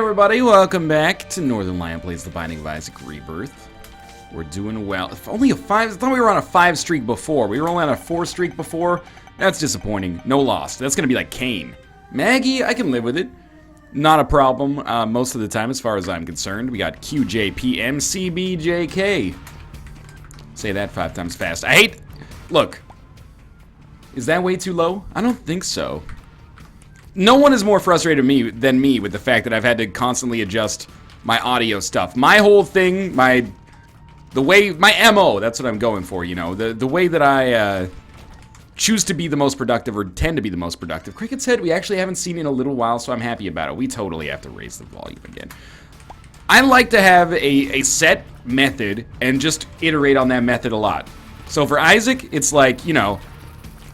everybody, welcome back to Northern Lion Plays The Binding of Isaac Rebirth. We're doing well. If only a 5, I thought we were on a 5 streak before. We were only on a 4 streak before. That's disappointing. No loss. That's gonna be like Kane. Maggie, I can live with it. Not a problem most of the time as far as I'm concerned. We got QJPM, CBJK. Say that 5 times fast. I hate... Look. Is that way too low? I don't think so. No one is more frustrated than me with the fact that I've had to constantly adjust my audio stuff. My whole thing, my MO, that's what I'm going for, you know. The way that I choose to be the most productive, or tend to be the most productive. Cricket's Head, we actually haven't seen in a little while, so I'm happy about it. We totally have to raise the volume again. I like to have a set method and just iterate on that method a lot. So for Isaac, it's like, you know,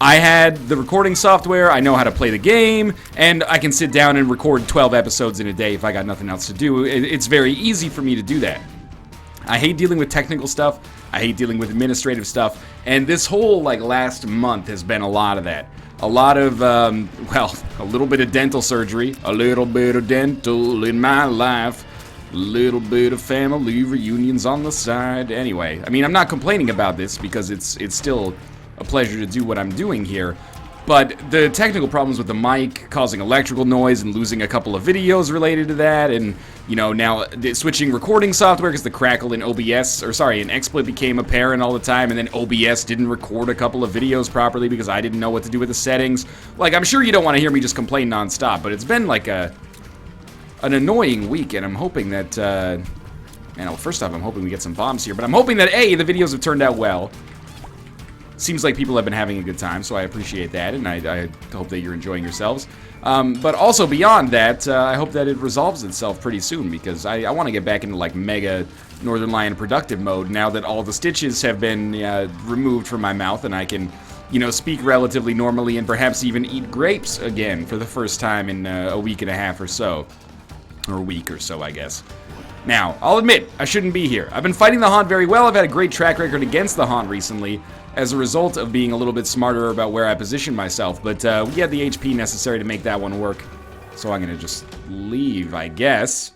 I had the recording software, I know how to play the game, and I can sit down and record 12 episodes in a day if I got nothing else to do. It's very easy for me to do that. I hate dealing with technical stuff, I hate dealing with administrative stuff, and this whole, like, last month has been a lot of that. A lot of, well, a little bit of dental surgery, a little bit of dental in my life, a little bit of family reunions on the side. Anyway, I mean, I'm not complaining about this because it's still a pleasure to do what I'm doing here, but the technical problems with the mic causing electrical noise and losing a couple of videos related to that, and, you know, now switching recording software because the crackle in OBS, or sorry, in XSplit became apparent all the time, and then OBS didn't record a couple of videos properly because I didn't know what to do with the settings. Like, I'm sure you don't want to hear me just complain nonstop, but it's been like an annoying week, and I'm hoping that, you know, first off, I'm hoping we get some bombs here, but I'm hoping that, A, the videos have turned out well. Seems like people have been having a good time, so I appreciate that, and I hope that you're enjoying yourselves. But also beyond that, I hope that it resolves itself pretty soon, because I want to get back into, like, mega Northern Lion productive mode now that all the stitches have been removed from my mouth, and I can, you know, speak relatively normally and perhaps even eat grapes again for the first time in a week and a half or so. Or a week or so, I guess. Now, I'll admit, I shouldn't be here. I've been fighting the Haunt very well. I've had a great track record against the Haunt recently as a result of being a little bit smarter about where I position myself. But we had the HP necessary to make that one work. So I'm going to just leave, I guess.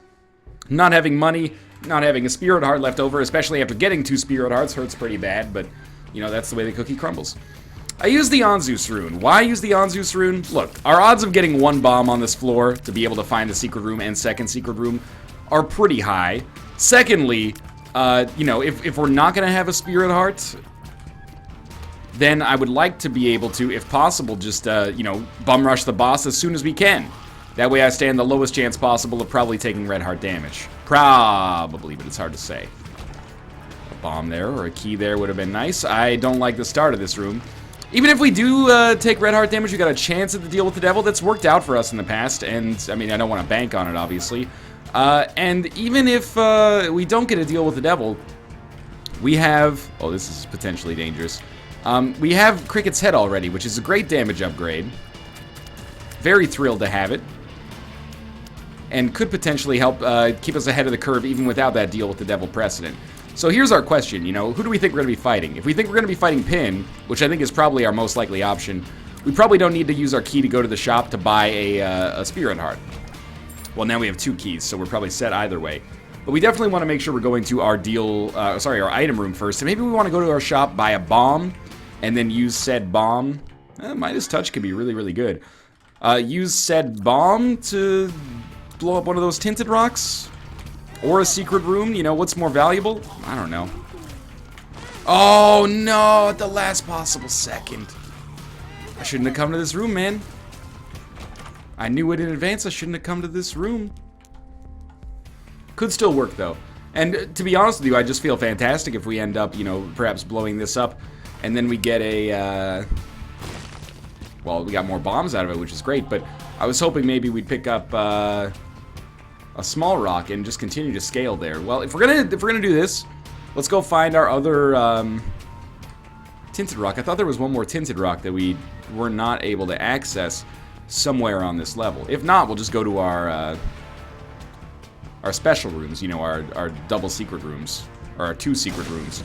Not having money, not having a Spirit Heart left over, especially after getting 2 Spirit Hearts, hurts pretty bad. But, you know, that's the way the cookie crumbles. I use the Anzus rune. Why use the Anzus rune? Look, our odds of getting 1 bomb on this floor to be able to find the secret room and second secret room are pretty high. Secondly, you know, if we're not going to have a Spirit Heart, then I would like to be able to, if possible, just, you know, bum rush the boss as soon as we can. That way I stand the lowest chance possible of probably taking red heart damage. Probably, but it's hard to say. A bomb there or a key there would have been nice. I don't like the start of this room. Even if we do take red heart damage, we got a chance at the deal with the devil. That's worked out for us in the past, and, I mean, I don't want to bank on it, obviously. And even if we don't get a deal with the devil, we have... Oh, this is potentially dangerous. We have Cricket's Head already, which is a great damage upgrade. Very thrilled to have it. And could potentially help keep us ahead of the curve even without that deal with the devil precedent. So here's our question, you know, who do we think we're going to be fighting? If we think we're going to be fighting Pin, which I think is probably our most likely option, we probably don't need to use our key to go to the shop to buy a Spirit Heart. Well, now we have 2 keys, so we're probably set either way. But we definitely want to make sure we're going to our our item room first. And maybe we want to go to our shop, buy a bomb, and then use said bomb. Midas Touch could be really, really good. Use said bomb to blow up one of those tinted rocks? Or a secret room, you know, what's more valuable? I don't know. Oh, no, at the last possible second. I shouldn't have come to this room, man. I knew it in advance. I shouldn't have come to this room. Could still work, though. And to be honest with you, I just feel fantastic if we end up, you know, perhaps blowing this up. And then we get a, well, we got more bombs out of it, which is great. But I was hoping maybe we'd pick up, a small rock and just continue to scale there. Well, if we're gonna do this, let's go find our other tinted rock. I thought there was one more tinted rock that we were not able to access somewhere on this level. If not, we'll just go to our special rooms. You know, our double secret rooms, or our 2 secret rooms.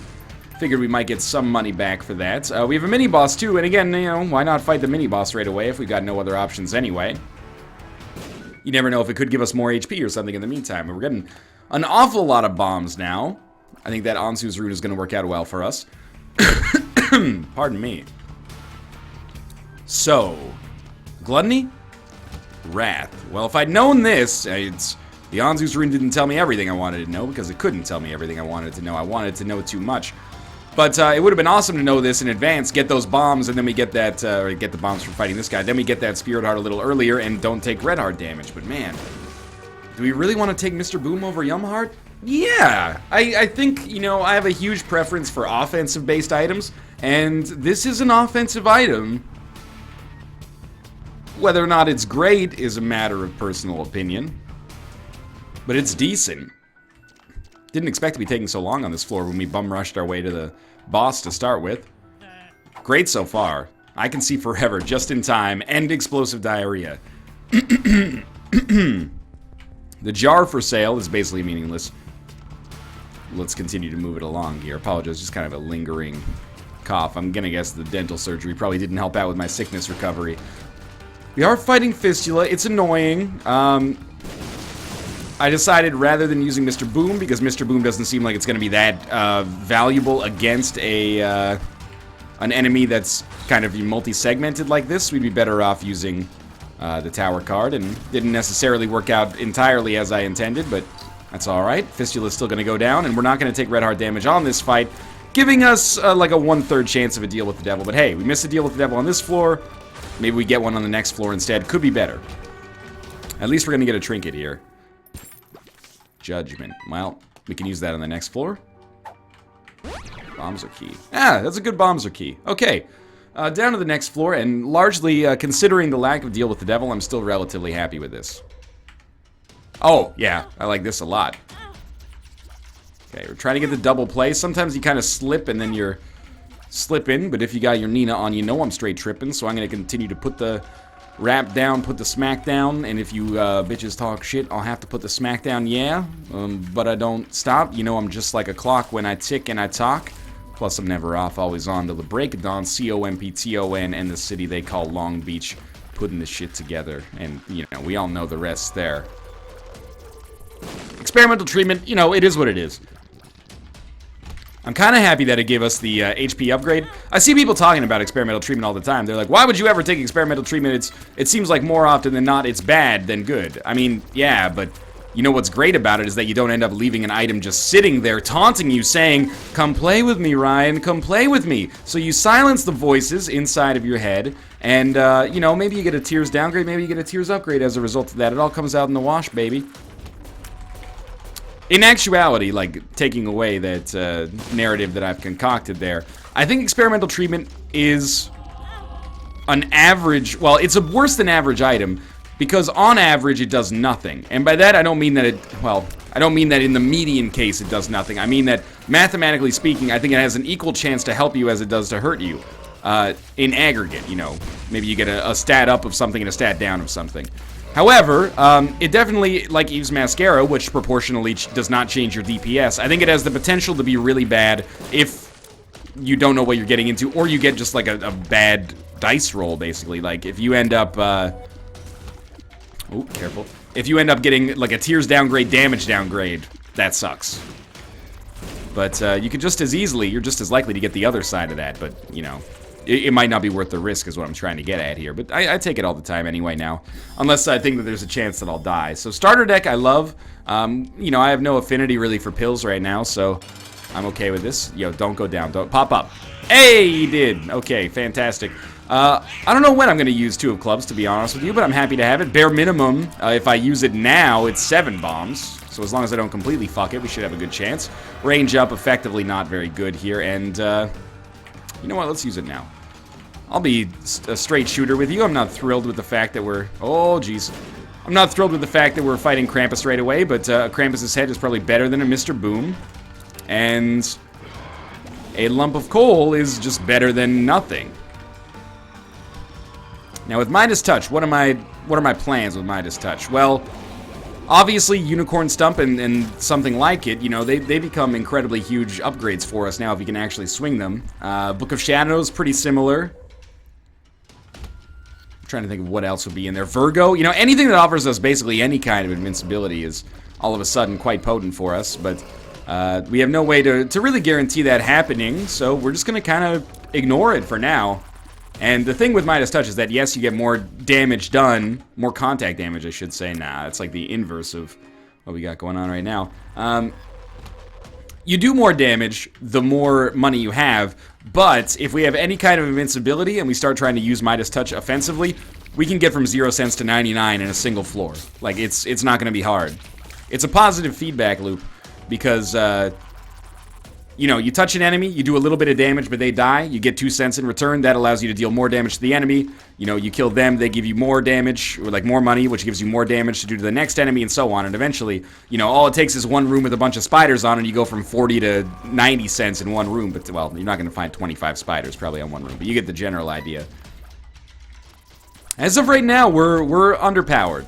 Figured we might get some money back for that. We have a mini boss too, and again, you know, why not fight the mini boss right away if we got no other options anyway? you never know if it could give us more HP or something in the meantime. And we're getting an awful lot of bombs now. I think that Ansu's rune is going to work out well for us. Pardon me. So, Gluttony? Wrath. Well, if I'd known this, the Anzu's rune didn't tell me everything I wanted to know, because it couldn't tell me everything I wanted to know. I wanted to know too much. But it would have been awesome to know this in advance, get those bombs, and then we get that, or get the bombs from fighting this guy. Then we get that Spirit Heart a little earlier and don't take Red Heart damage. But man, do we really want to take Mr. Boom over Yum Heart? Yeah, I think, you know, I have a huge preference for offensive-based items, and this is an offensive item. Whether or not it's great is a matter of personal opinion, but it's decent. Didn't expect to be taking so long on this floor when we bum rushed our way to the boss to start with. Great so far. I can see forever, just in time, and explosive diarrhea. The jar for sale is basically meaningless. Let's continue to move it along here. Apologize, just kind of a lingering cough. I'm gonna guess the dental surgery probably didn't help out with my sickness recovery. We are fighting Fistula. It's annoying. I decided rather than using Mr. Boom, because Mr. Boom doesn't seem like it's going to be that valuable against an enemy that's kind of multi-segmented like this, we'd be better off using the tower card, and didn't necessarily work out entirely as I intended, but that's alright. Fistula's still going to go down, and we're not going to take red heart damage on this fight, giving us like a 1/3 chance of a deal with the devil. But hey, we missed a deal with the devil on this floor. Maybe we get one on the next floor instead. Could be better. At least we're going to get a trinket here. Judgment. Well, we can use that on the next floor. Bombs are key. Ah, that's a good bombs are key. Okay. Down to the next floor, and largely, considering the lack of deal with the devil, I'm still relatively happy with this. Oh, yeah. I like this a lot. Okay, we're trying to get the double play. Sometimes you kind of slip, and then you're slipping, but if you got your Nina on, you know I'm straight tripping, so I'm going to continue to put the rap down, put the smack down, and if you bitches talk shit, I'll have to put the smack down, yeah, but I don't stop. You know I'm just like a clock when I tick and I talk. Plus I'm never off, always on till the break of dawn. COMPTON and the city they call Long Beach, putting this shit together, and you know, we all know the rest there. Experimental treatment, you know, it is what it is. I'm kind of happy that it gave us the HP upgrade. I see people talking about experimental treatment all the time. They're like, why would you ever take experimental treatment? It seems like more often than not it's bad than good. I mean, yeah, but you know what's great about it is that you don't end up leaving an item just sitting there taunting you saying, come play with me, Ryan, come play with me. So you silence the voices inside of your head, and, you know, maybe you get a Tears downgrade, maybe you get a Tears upgrade as a result of that. It all comes out in the wash, baby. In actuality, like, taking away that narrative that I've concocted there, I think experimental treatment is an average, well, it's a worse than average item, because on average it does nothing. And by that I don't mean that it, well, I don't mean that in the median case it does nothing. I mean that, mathematically speaking, I think it has an equal chance to help you as it does to hurt you. In aggregate, you know, maybe you get a stat up of something and a stat down of something. However, it definitely, like Eve's Mascara, which proportionally does not change your DPS, I think it has the potential to be really bad if you don't know what you're getting into, or you get just like a bad dice roll, basically. Like, if you end up, oh, careful. If you end up getting like a Tears downgrade, damage downgrade, that sucks. But you could just as easily, you're just as likely to get the other side of that, but, you know. It might not be worth the risk is what I'm trying to get at here. But I take it all the time anyway now. Unless I think that there's a chance that I'll die. So starter deck I love. You know, I have no affinity really for pills right now. So I'm okay with this. Yo, don't go down. Don't pop up. Hey, he did. Okay, fantastic. I don't know when I'm going to use 2 of clubs, to be honest with you. But I'm happy to have it. Bare minimum, if I use it now, it's 7 bombs. So as long as I don't completely fuck it, we should have a good chance. Range up, effectively not very good here. And, you know what? Let's use it now. I'll be a straight shooter with you. I'm not thrilled with the fact that we're... Oh, jeez. I'm not thrilled with the fact that we're fighting Krampus right away, but Krampus's head is probably better than a Mr. Boom. And a lump of coal is just better than nothing. Now, with Midas Touch, what are my plans with Midas Touch? Well, obviously, Unicorn Stump and something like it, you know, they become incredibly huge upgrades for us now if you can actually swing them. Book of Shadows, pretty similar. Trying to think of what else would be in there. Virgo, you know, anything that offers us basically any kind of invincibility is all of a sudden quite potent for us, but we have no way to really guarantee that happening, so we're just going to kind of ignore it for now. And the thing with Midas Touch is that, yes, you get more damage done, more contact damage, I should say. Nah, it's like the inverse of what we got going on right now. You do more damage the more money you have, but if we have any kind of invincibility and we start trying to use Midas Touch offensively, we can get from 0 cents to 99 in a single floor. Like, it's not going to be hard. It's a positive feedback loop because, you know, you touch an enemy, you do a little bit of damage, but they die. You get 2 cents in return. That allows you to deal more damage to the enemy. You know, you kill them, they give you more damage, or like more money, which gives you more damage to do to the next enemy, and so on. And eventually, you know, all it takes is one room with a bunch of spiders on, and you go from 40 to 90 cents in one room. But, well, you're not going to find 25 spiders probably on one room, but you get the general idea. As of right now, we're underpowered.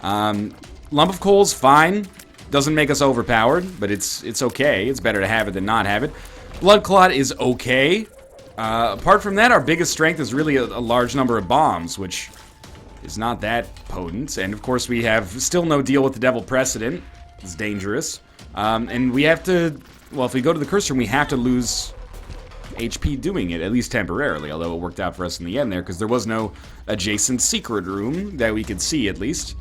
Lump of Coal's fine. Doesn't make us overpowered, but it's okay. It's better to have it than not have it. Blood Clot is okay. Apart from that, our biggest strength is really a large number of bombs, which is not that potent. And of course, we have still no deal with the Devil Precedent. It's dangerous. And we have to, well, if we go to the curse room, we have to lose HP doing it, at least temporarily, although it worked out for us in the end there, because there was no adjacent secret room that we could see, at least.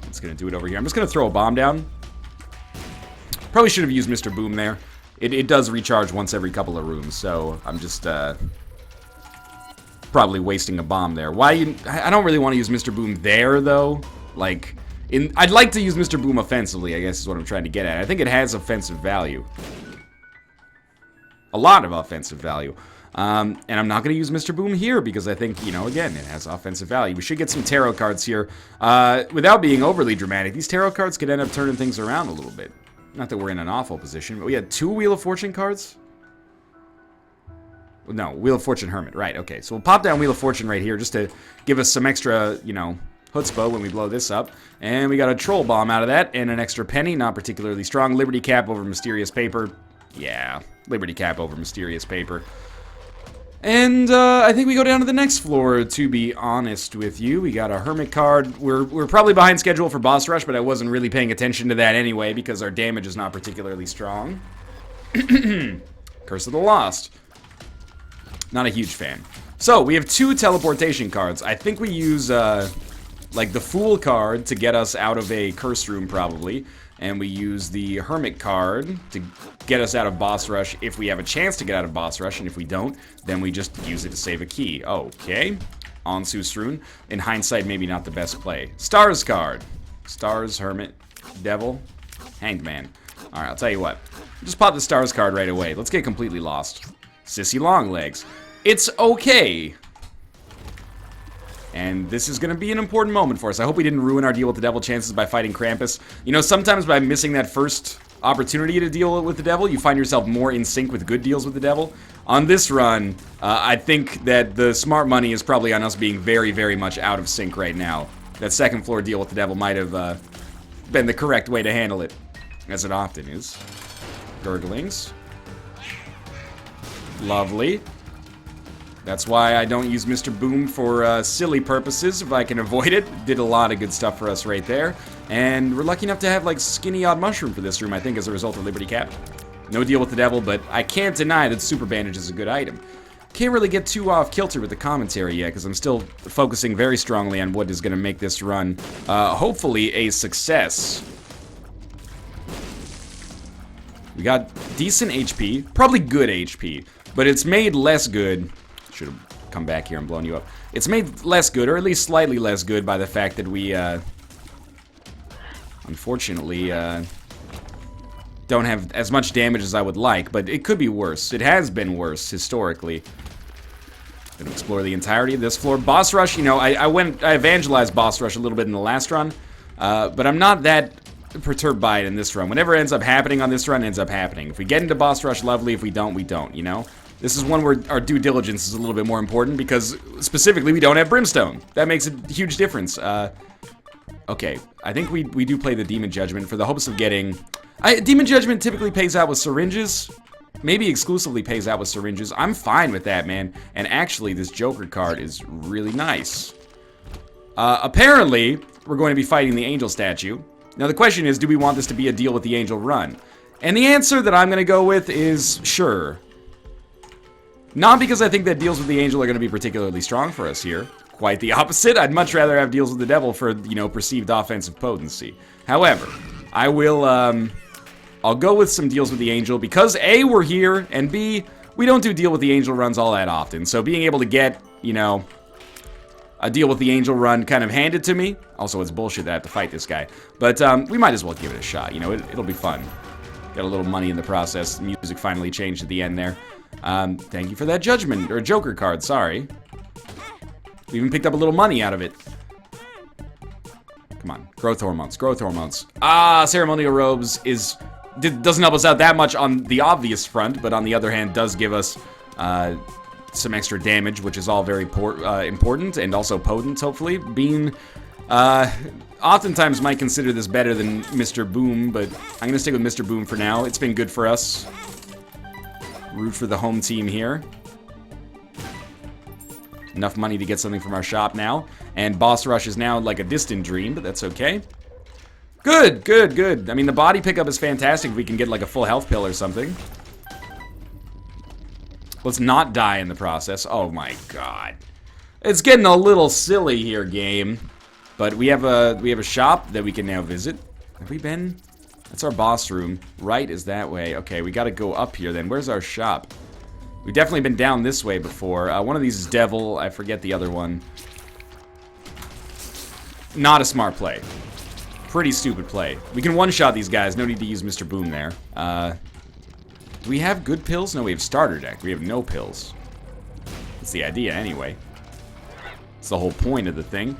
It's going to do it over here. I'm just going to throw a bomb down. Probably should have used Mr. Boom there. It does recharge once every couple of rooms, so I'm just probably wasting a bomb there. I don't really want to use Mr. Boom there, though. Like, I'd like to use Mr. Boom offensively, I guess is what I'm trying to get at. I think it has offensive value. A lot of offensive value. And I'm not going to use Mr. Boom here because I think, you know, again, it has offensive value. We should get some tarot cards here. Without being overly dramatic, these tarot cards could end up turning things around a little bit. Not that we're in an awful position, but we had 2 Wheel of Fortune cards? No, Wheel of Fortune Hermit. Right, okay. So we'll pop down Wheel of Fortune right here just to give us some extra, you know, chutzpah when we blow this up. And we got a Troll Bomb out of that and an extra penny, not particularly strong. Liberty Cap over Mysterious Paper. Yeah, Liberty Cap over Mysterious Paper. And I think we go down to the next floor, to be honest with you. We got a Hermit card. We're probably behind schedule for Boss Rush, but I wasn't really paying attention to that anyway because our damage is not particularly strong. Curse of the Lost. Not a huge fan. So, we have 2 teleportation cards. I think we use, like, the Fool card to get us out of a curse room, probably. And we use the Hermit card to get us out of Boss Rush if we have a chance to get out of Boss Rush, and if we don't, then we just use it to save a key. Okay. Onsu Rune. In hindsight, maybe not the best play. Stars card. Stars, Hermit, Devil, Hanged Man. Alright, I'll tell you what. Just pop the Stars card right away. Let's get completely lost. Sissy Longlegs. It's okay. And this is going to be an important moment for us. I hope we didn't ruin our deal with the devil chances by fighting Krampus. You know, sometimes by missing that first opportunity to deal with the devil, you find yourself more in sync with good deals with the devil. On this run, I think that the smart money is probably on us being very, very much out of sync right now. That second floor deal with the devil might have been the correct way to handle it, as it often is. Gurglings. Lovely. That's why I don't use Mr. Boom for silly purposes, if I can avoid it. Did a lot of good stuff for us right there. And we're lucky enough to have, like, Skinny Odd Mushroom for this room, I think, as a result of Liberty Cap. No deal with the devil, but I can't deny that Super Bandage is a good item. Can't really get too off kilter with the commentary yet, because I'm still focusing very strongly on what is going to make this run, hopefully, a success. We got decent HP, probably good HP, but it's made less good. Should have come back here and blown you up. It's made less good, or at least slightly less good, by the fact that we, unfortunately, don't have as much damage as I would like, but it could be worse. It has been worse, historically. Gonna explore the entirety of this floor. Boss Rush, you know, I evangelized Boss Rush a little bit in the last run, but I'm not that perturbed by it in this run. Whatever ends up happening on this run ends up happening. If we get into Boss Rush, lovely. If we don't, we don't, you know? This is one where our due diligence is a little bit more important because, specifically, we don't have Brimstone. That makes a huge difference. Okay, I think we do play the Demon Judgment for the hopes of getting... Demon Judgment typically pays out with syringes, maybe exclusively pays out with syringes. I'm fine with that, man. And actually, this Joker card is really nice. Apparently, we're going to be fighting the Angel statue. Now, the question is, do we want this to be a deal with the Angel run? And the answer that I'm going to go with is sure. Not because I think that deals with the Angel are going to be particularly strong for us here. Quite the opposite. I'd much rather have deals with the Devil for, you know, perceived offensive potency. However, I will, I'll go with some deals with the Angel because A, we're here, and B, we don't do deal with the Angel runs all that often. So being able to get, you know, a deal with the Angel run kind of handed to me. Also, it's bullshit that I have to fight this guy. But we might as well give it a shot. You know, it'll be fun. Got a little money in the process. Music finally changed at the end there. Thank you for that Judgment, or Joker card, sorry. We even picked up a little money out of it. Come on, growth hormones, growth hormones. Ah, ceremonial robes doesn't help us out that much on the obvious front, but on the other hand does give us some extra damage, which is all very important and also potent, hopefully. Bean, oftentimes might consider this better than Mr. Boom, but I'm going to stick with Mr. Boom for now. It's been good for us. Root for the home team here. Enough money to get something from our shop now. And Boss Rush is now like a distant dream, but that's okay. Good, good, good. I mean, the body pickup is fantastic if we can get like a full health pill or something. Let's not die in the process. Oh my god. It's getting a little silly here, game. But we have a shop that we can now visit. Have we been? That's our boss room. Right is that way. Okay, we gotta go up here then. Where's our shop? We've definitely been down this way before. One of these is Devil. I forget the other one. Not a smart play. Pretty stupid play. We can one-shot these guys. No need to use Mr. Boom there. Do we have good pills? No, we have starter deck. We have no pills. That's the idea, anyway. It's the whole point of the thing.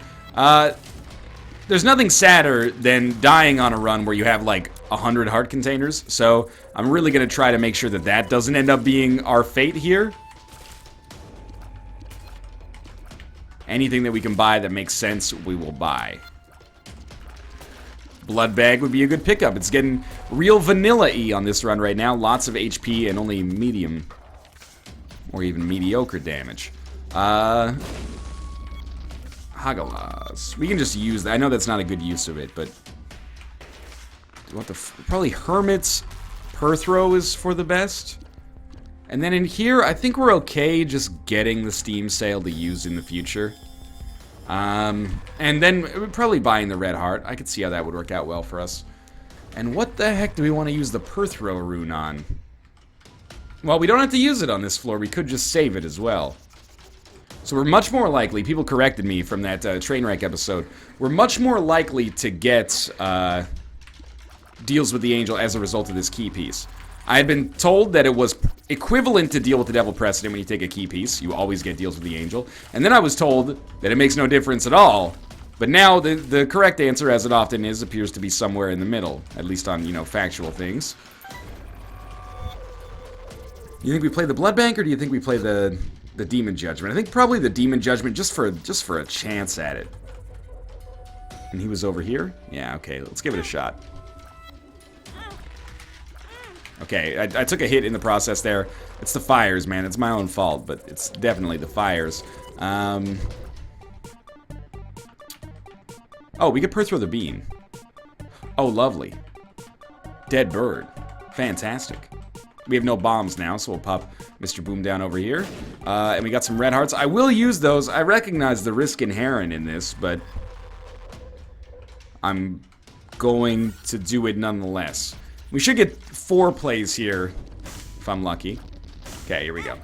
There's nothing sadder than dying on a run where you have, like, 100 heart containers. So, I'm really going to try to make sure that that doesn't end up being our fate here. Anything that we can buy that makes sense, we will buy. Blood Bag would be a good pickup. It's getting real vanilla-y on this run right now. Lots of HP and only medium or even mediocre damage. Hagalas. We can just use that. I know that's not a good use of it, but what the probably Hermit's Perthrow is for the best. And then in here, I think we're okay just getting the Steam sale to use in the future. And then we're probably buying the Red Heart. I could see how that would work out well for us. And what the heck do we want to use the Perthrow rune on? Well, we don't have to use it on this floor. We could just save it as well. So we're much more likely, people corrected me from that Trainwreck episode, we're much more likely to get deals with the Angel as a result of this key piece. I had been told that it was equivalent to deal with the Devil Precedent when you take a key piece. You always get deals with the Angel. And then I was told that it makes no difference at all. But now the correct answer, as it often is, appears to be somewhere in the middle. At least on, you know, factual things. You think we play the Blood Bank, or do you think we play the Demon Judgment? I think probably the Demon Judgment just for a chance at it. And he was over here? Yeah, okay, let's give it a shot. Okay, I took a hit in the process there. It's the fires, man. It's my own fault, but it's definitely the fires. Oh, we could Perthrow the Bean. Oh, lovely. Dead bird. Fantastic. We have no bombs now, so we'll pop Mr. Boom down over here. And we got some red hearts. I will use those. I recognize the risk inherent in this, but I'm going to do it nonetheless. We should get 4 plays here, if I'm lucky. Okay, here we go.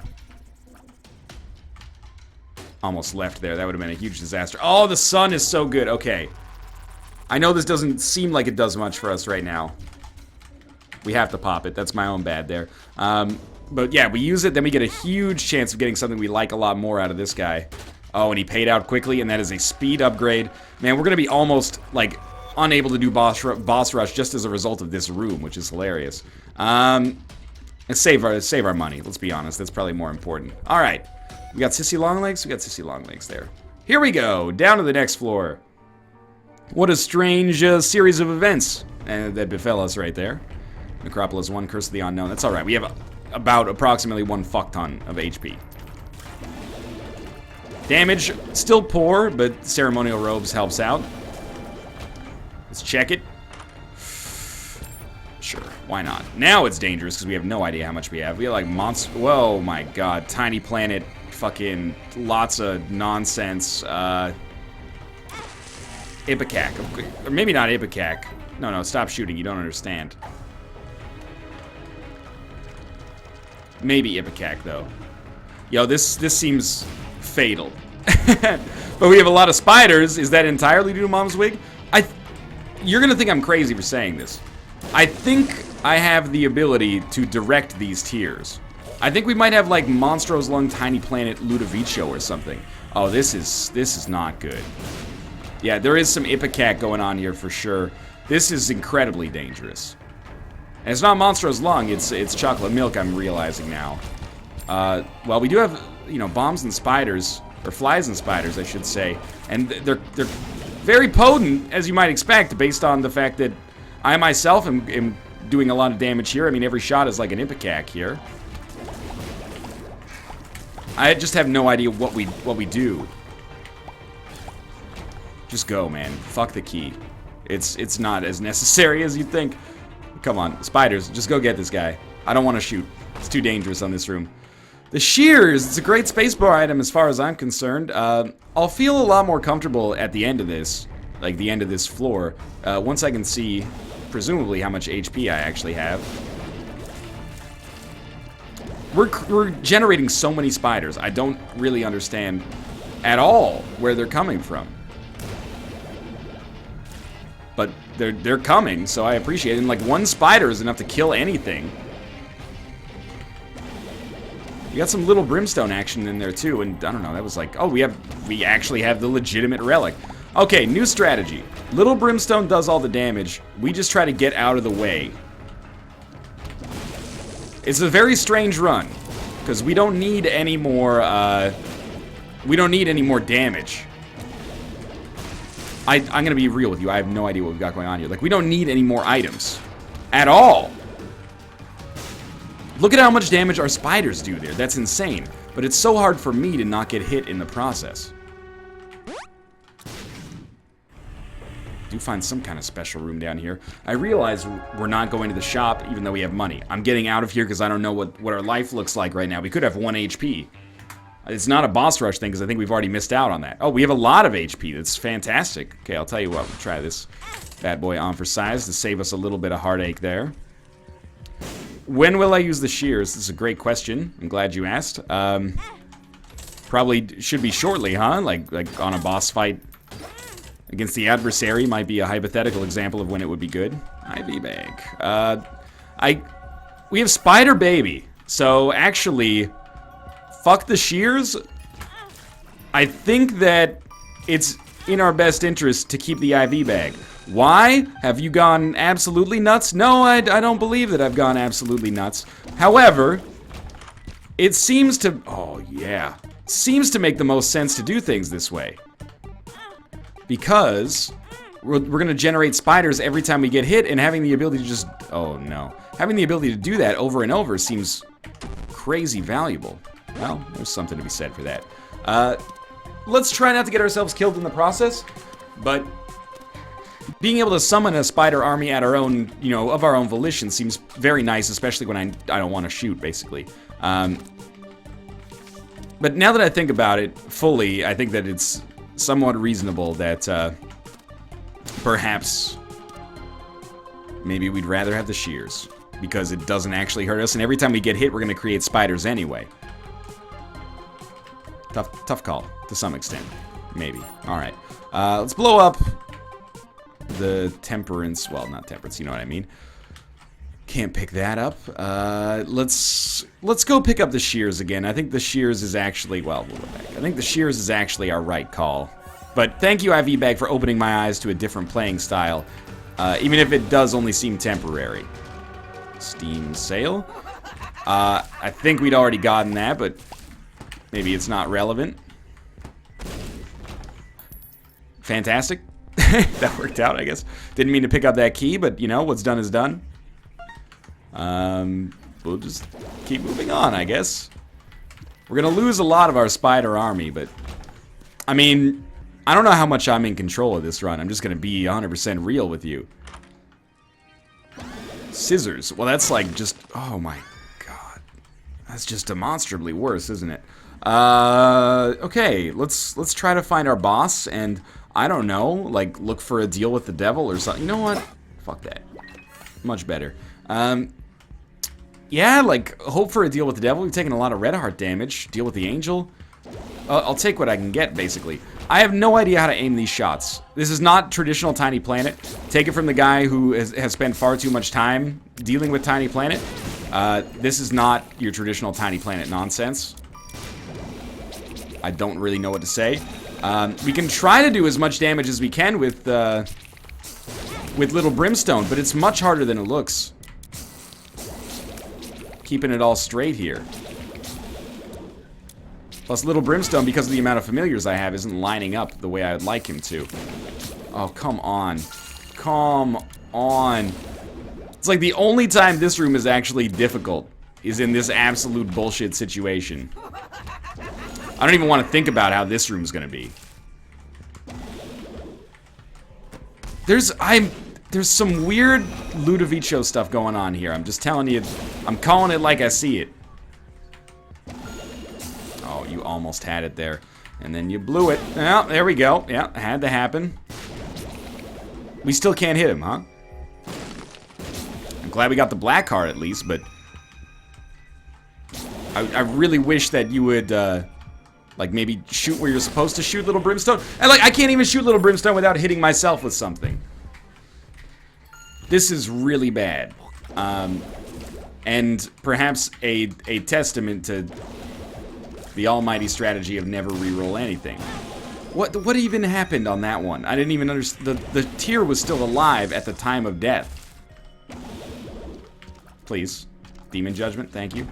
Almost left there. That would have been a huge disaster. Oh, the sun is so good. Okay. I know this doesn't seem like it does much for us right now. We have to pop it. That's my own bad there. But yeah, we use it, then we get a huge chance of getting something we like a lot more out of this guy. Oh, and he paid out quickly, and that is a speed upgrade. Man, we're going to be almost, like, unable to do boss rush just as a result of this room, which is hilarious. Let's save our money. Let's be honest. That's probably more important. All right. We got Sissy Longlegs. We got Sissy Longlegs there. Here we go. Down to the next floor. What a strange series of events that befell us right there. Necropolis 1, Curse of the Unknown. That's all right. We have about approximately 1 fuck ton of HP. Damage, still poor, but Ceremonial Robes helps out. Let's check it. Sure, why not? Now it's dangerous because we have no idea how much we have. We have like monster. Whoa, my god. Tiny planet. Fucking lots of nonsense. Ipecac. Or maybe not Ipecac. No, stop shooting. You don't understand. Maybe Ipecac, though. Yo, this seems fatal. But we have a lot of spiders. Is that entirely due to Mom's Wig? You're gonna think I'm crazy for saying this. I think I have the ability to direct these tiers. I think we might have like Monstro's Lung Tiny Planet Ludovico or something. Oh, this is not good. Yeah, there is some Ipecac going on here for sure. This is incredibly dangerous. And it's not Monstro's Lung, it's Chocolate Milk, I'm realizing now. Well, we do have, you know, bombs and spiders, or flies and spiders, I should say. And they're very potent, as you might expect, based on the fact that I myself am doing a lot of damage here. I mean, every shot is like an Ipecac here. I just have no idea what we do. Just go, man. Fuck the key. It's not as necessary as you'd think. Come on, spiders, just go get this guy. I don't want to shoot. It's too dangerous on this room. The shears, it's a great spacebar item as far as I'm concerned. I'll feel a lot more comfortable at the end of this, like the end of this floor, once I can see, presumably, how much HP I actually have. We're generating so many spiders. I don't really understand at all where they're coming from. But they're coming, so I appreciate it. And like one spider is enough to kill anything. You got some little brimstone action in there too, and I don't know, that was like, oh, we actually have the legitimate relic. Okay, new strategy. Little brimstone does all the damage. We just try to get out of the way. It's a very strange run, because we don't need any more, damage. I'm gonna be real with you, I have no idea what we've got going on here. Like, we don't need any more items. At all. Look at how much damage our spiders do there, that's insane. But it's so hard for me to not get hit in the process. Do find some kind of special room down here. I realize we're not going to the shop even though we have money. I'm getting out of here because I don't know what our life looks like right now. We could have 1 HP. It's not a boss rush thing because I think we've already missed out on that. Oh, we have a lot of HP. That's fantastic. Okay, I'll tell you what. We'll try this bad boy on for size to save us a little bit of heartache there. When will I use the shears? This is a great question. I'm glad you asked. Probably should be shortly, huh? Like on a boss fight against the adversary might be a hypothetical example of when it would be good. IV bag. We have Spider Baby. So actually, fuck the shears. I think that it's in our best interest to keep the IV bag. Why? Have you gone absolutely nuts? No, I don't believe that I've gone absolutely nuts. However, it seems to... Oh, yeah. Seems to make the most sense to do things this way. Because we're going to generate spiders every time we get hit, and having the ability to just... Oh, no. Having the ability to do that over and over seems crazy valuable. Well, there's something to be said for that. Let's try not to get ourselves killed in the process, but... being able to summon a spider army at our own, you know, of our own volition seems very nice, especially when I don't want to shoot, basically. But now that I think about it fully, I think that it's somewhat reasonable that perhaps maybe we'd rather have the shears because it doesn't actually hurt us, and every time we get hit, we're going to create spiders anyway. Tough call to some extent, maybe. All right, let's blow up the temperance, well, not temperance, you know what I mean. Can't pick that up. Let's go pick up the shears again. I think the shears is actually, well, we'll go back. I think the shears is actually our right call. But thank you, IV Bag, for opening my eyes to a different playing style, even if it does only seem temporary. Steam Sale. I think we'd already gotten that, but maybe it's not relevant. Fantastic. That worked out, I guess. Didn't mean to pick up that key, but, you know, what's done is done. we'll just keep moving on, I guess. We're gonna lose a lot of our spider army, but I mean, I don't know how much I'm in control of this run. I'm just gonna be 100% real with you. Scissors. Well, that's like just, oh my god. That's just demonstrably worse, isn't it? Okay, let's try to find our boss and I don't know, like look for a deal with the devil or something. You know what? Fuck that. Much better. Yeah, like hope for a deal with the devil. We've taken a lot of red heart damage. Deal with the angel. I'll take what I can get, basically. I have no idea how to aim these shots. This is not traditional Tiny Planet. Take it from the guy who has spent far too much time dealing with Tiny Planet. This is not your traditional Tiny Planet nonsense. I don't really know what to say. We can try to do as much damage as we can with Little Brimstone, but it's much harder than it looks. Keeping it all straight here. Plus, Little Brimstone, because of the amount of familiars I have, isn't lining up the way I would like him to. Oh, come on. Come on. It's like the only time this room is actually difficult is in this absolute bullshit situation. I don't even want to think about how this room's gonna be. There's some weird Ludovico stuff going on here. I'm just telling you, I'm calling it like I see it. Oh, you almost had it there. And then you blew it. Yeah, there we go. Yeah, had to happen. We still can't hit him, huh? I'm glad we got the black card at least, but I really wish that you would, like, maybe shoot where you're supposed to shoot Little Brimstone. And, like, I can't even shoot Little Brimstone without hitting myself with something. This is really bad. And perhaps a testament to the almighty strategy of never reroll anything. What even happened on that one? I didn't even understand. The tier was still alive at the time of death. Please. Demon Judgment, thank you.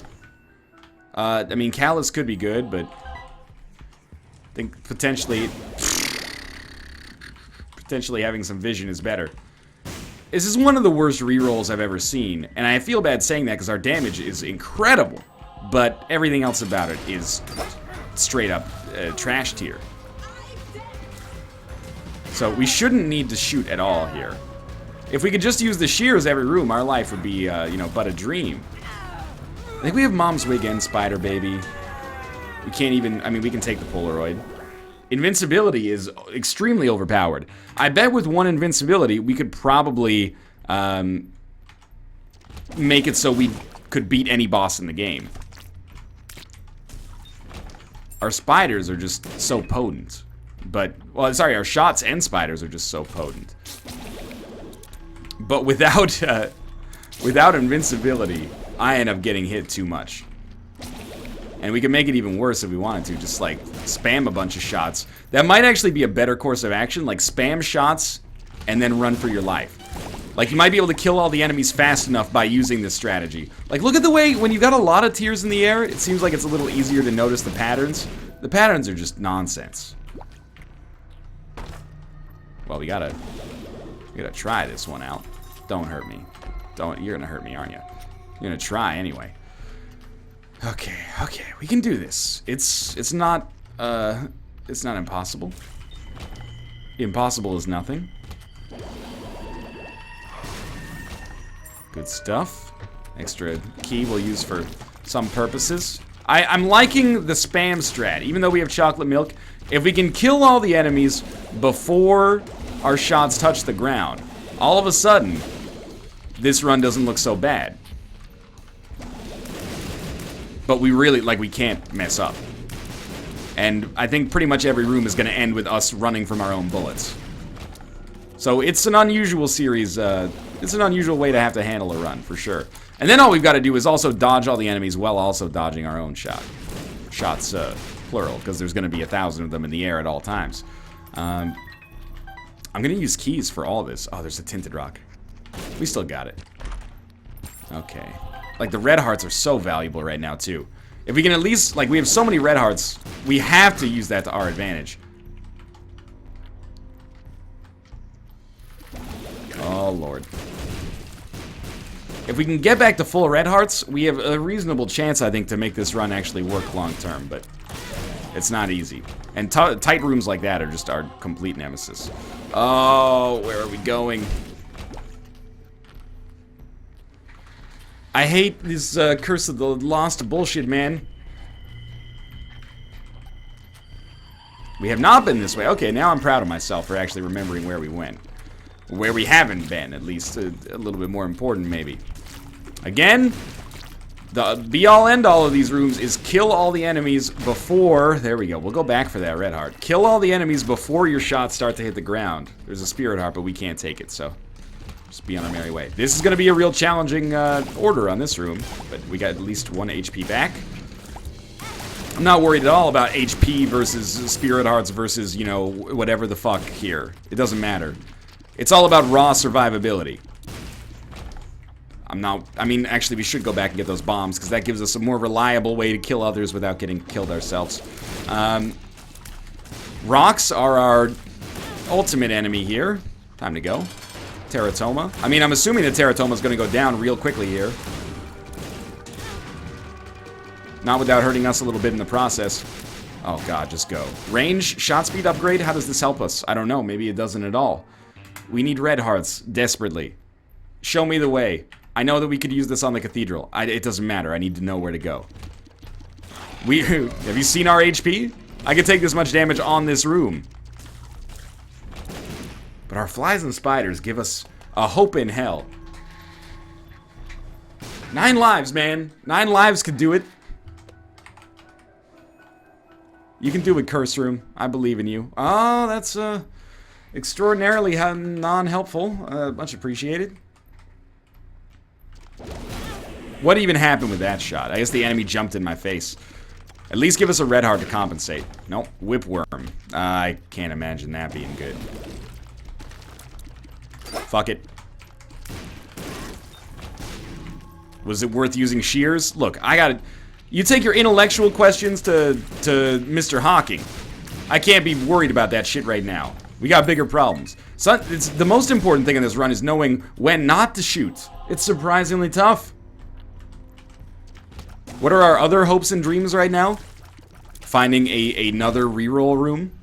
I mean, Callus could be good, but I think potentially having some vision is better. This is one of the worst rerolls I've ever seen, and I feel bad saying that because our damage is incredible, but everything else about it is straight up trash tier. So we shouldn't need to shoot at all here. If we could just use the shears every room, our life would be, you know, but a dream. I think we have Mom's Wig and Spider Baby. We can't even, I mean, we can take the Polaroid. Invincibility is extremely overpowered. I bet with one invincibility, we could probably make it so we could beat any boss in the game. Our spiders are just so potent. But, well, sorry, our shots and spiders are just so potent. But without invincibility, I end up getting hit too much. And we can make it even worse if we wanted to. Just, like, spam a bunch of shots. That might actually be a better course of action. Like, spam shots and then run for your life. Like, you might be able to kill all the enemies fast enough by using this strategy. Like, look at the way, when you've got a lot of tiers in the air, it seems like it's a little easier to notice the patterns. The patterns are just nonsense. Well, we gotta try this one out. Don't hurt me. You're gonna hurt me, aren't you? You're gonna try anyway. Okay, we can do this. It's not impossible. Impossible is nothing. Good stuff. Extra key we'll use for some purposes. I'm liking the spam strat, even though we have chocolate milk. If we can kill all the enemies before our shots touch the ground, all of a sudden, this run doesn't look so bad. But we really, like, we can't mess up. And I think pretty much every room is going to end with us running from our own bullets. So it's an unusual series, it's an unusual way to have to handle a run, for sure. And then all we've got to do is also dodge all the enemies while also dodging our own shot. Shots, plural, because there's going to be 1,000 of them in the air at all times. I'm going to use keys for all this. Oh, there's a tinted rock. We still got it. Okay. Like, the red hearts are so valuable right now, too. If we can at least, like, we have so many red hearts, we have to use that to our advantage. Oh, Lord. If we can get back to full red hearts, we have a reasonable chance, I think, to make this run actually work long term, but it's not easy. And tight rooms like that are just our complete nemesis. Oh, where are we going? I hate this Curse of the Lost bullshit, man. We have not been this way. Okay, now I'm proud of myself for actually remembering where we went. Where we haven't been, at least. A little bit more important, maybe. Again, the be-all, end-all of these rooms is kill all the enemies before... There we go. We'll go back for that red heart. Kill all the enemies before your shots start to hit the ground. There's a spirit heart, but we can't take it, so... Just be on our merry way. This is going to be a real challenging order on this room, but we got at least 1 HP back. I'm not worried at all about HP versus spirit hearts versus, you know, whatever the fuck here. It doesn't matter. It's all about raw survivability. I mean, actually, we should go back and get those bombs, because that gives us a more reliable way to kill others without getting killed ourselves. Rocks are our ultimate enemy here. Time to go. Teratoma. I mean, I'm assuming that Teratoma is going to go down real quickly here. Not without hurting us a little bit in the process. Oh god, just go. Range, shot speed upgrade, how does this help us? I don't know, maybe it doesn't at all. We need red hearts, desperately. Show me the way. I know that we could use this on the cathedral. It doesn't matter, I need to know where to go. Have you seen our HP? I could take this much damage on this room. But our flies and spiders give us a hope in hell. 9 lives, man. 9 lives could do it. You can do it, Curse Room. I believe in you. Oh, that's extraordinarily non-helpful. Much appreciated. What even happened with that shot? I guess the enemy jumped in my face. At least give us a red heart to compensate. Nope, whipworm. I can't imagine that being good. Fuck it. Was it worth using shears? Look, I gotta... You take your intellectual questions to Mr. Hawking. I can't be worried about that shit right now. We got bigger problems. So it's the most important thing in this run is knowing when not to shoot. It's surprisingly tough. What are our other hopes and dreams right now? Finding another reroll room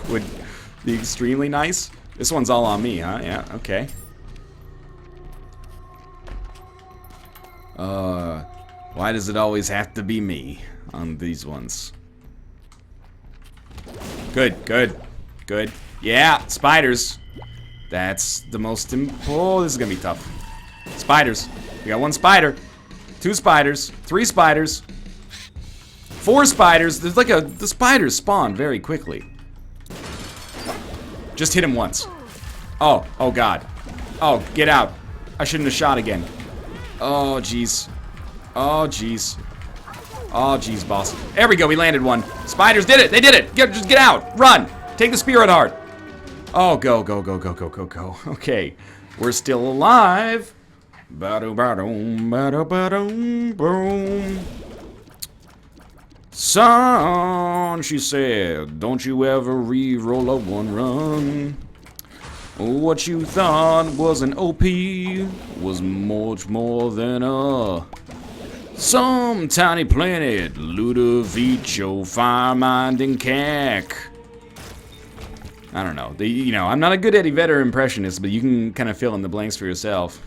would be extremely nice. This one's all on me, huh? Yeah, okay. Why does it always have to be me on these ones? Good, good, good. Yeah, spiders. That's the most oh, this is gonna be tough. Spiders. We got 1 spider. 2 spiders. 3 spiders. 4 spiders. There's like the spiders spawn very quickly. Just hit him once. Oh god. Oh, get out. I shouldn't have shot again. Oh, jeez. Oh, jeez. Oh, jeez, boss. There we go, we landed 1. Spiders did it! They did it! Just get out! Run! Take the spirit heart! Oh, go, go, go, go, go, go, go. Okay. We're still alive. Ba-do-ba-doom, ba-do-ba-doom, boom. Son, she said, don't you ever re-roll a 1 run. What you thought was an OP was much more than some tiny planet, Ludovico, Firemind, and Cack. I don't know. You know, I'm not a good Eddie Vedder impressionist, but you can kind of fill in the blanks for yourself.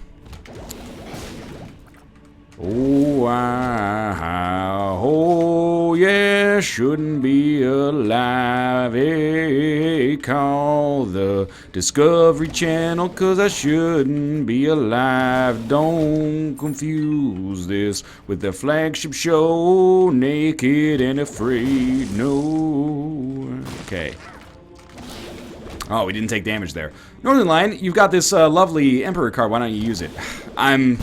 Oh, oh yeah, shouldn't be alive. Hey, call the Discovery Channel, 'cause I shouldn't be alive. Don't confuse this with their flagship show, Naked and Afraid. No. Okay. Oh, we didn't take damage there. Northern Lion, you've got this lovely Emperor card. Why don't you use it? I'm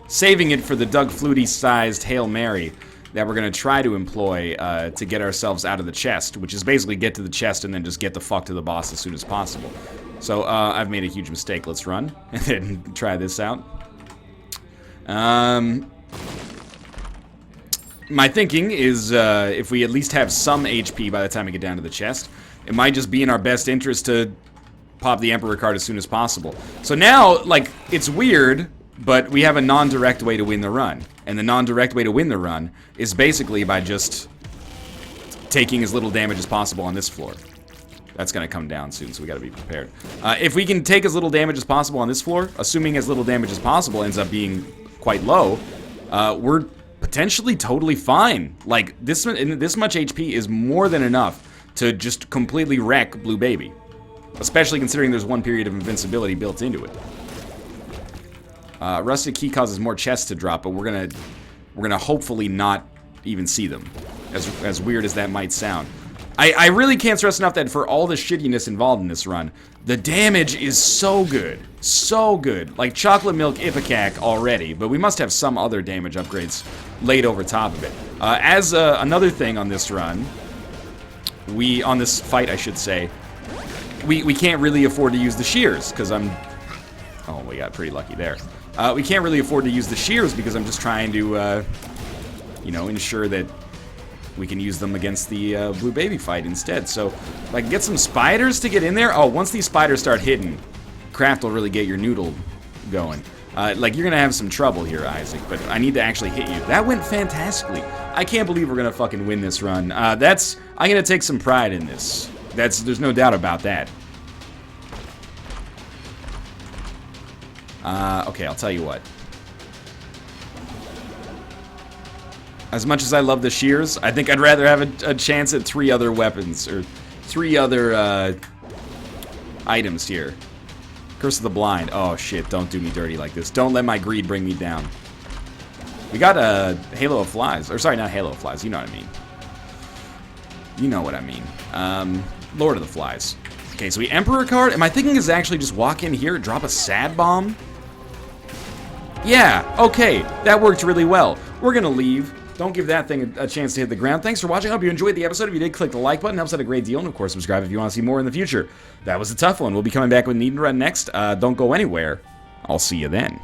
saving it for the Doug Flutie-sized Hail Mary that we're going to try to employ to get ourselves out of the chest, which is basically get to the chest and then just get the fuck to the boss as soon as possible. So I've made a huge mistake. Let's run and then try this out. My thinking is if we at least have some HP by the time we get down to the chest, it might just be in our best interest to pop the Emperor card as soon as possible. So now, like, it's weird. but we have a non-direct way to win the run. And the non-direct way to win the run is basically by just taking as little damage as possible on this floor. That's going to come down soon, so we got to be prepared. If we can take as little damage as possible on this floor, assuming as little damage as possible ends up being quite low, we're potentially totally fine. Like, this much HP is more than enough to just completely wreck Blue Baby. Especially considering there's one period of invincibility built into it. Rusted Key causes more chests to drop, but we're gonna hopefully not even see them. As weird as that might sound. I really can't stress enough that for all the shittiness involved in this run, the damage is so good. So good. Like Chocolate Milk Ipecac already, but we must have some other damage upgrades laid over top of it. As another thing on this run, on this fight I should say, we can't really afford to use the shears, because oh, we got pretty lucky there. We can't really afford to use the shears because I'm just trying to, you know, ensure that we can use them against the Blue Baby fight instead. So, if I can get some spiders to get in there. Oh, once these spiders start hitting, Craft will really get your noodle going. Like, you're going to have some trouble here, Isaac, but I need to actually hit you. That went fantastically. I can't believe we're going to fucking win this run. I'm going to take some pride in this. There's no doubt about that. Okay, I'll tell you what. As much as I love the shears, I think I'd rather have a chance at 3 other weapons, or 3 other, items here. Curse of the Blind. Oh, shit, don't do me dirty like this. Don't let my greed bring me down. We got a Halo of Flies. Or, sorry, not Halo of Flies. You know what I mean. You know what I mean. Lord of the Flies. Okay, so we Emperor card. Am I thinking is actually just walk in here, drop a Sad Bomb? Yeah, okay. That worked really well. We're gonna leave. Don't give that thing a chance to hit the ground. Thanks for watching. I hope you enjoyed the episode. If you did, click the like button. It helps out a great deal. And, of course, subscribe if you want to see more in the future. That was a tough one. We'll be coming back with Need to Run next. Don't go anywhere. I'll see you then.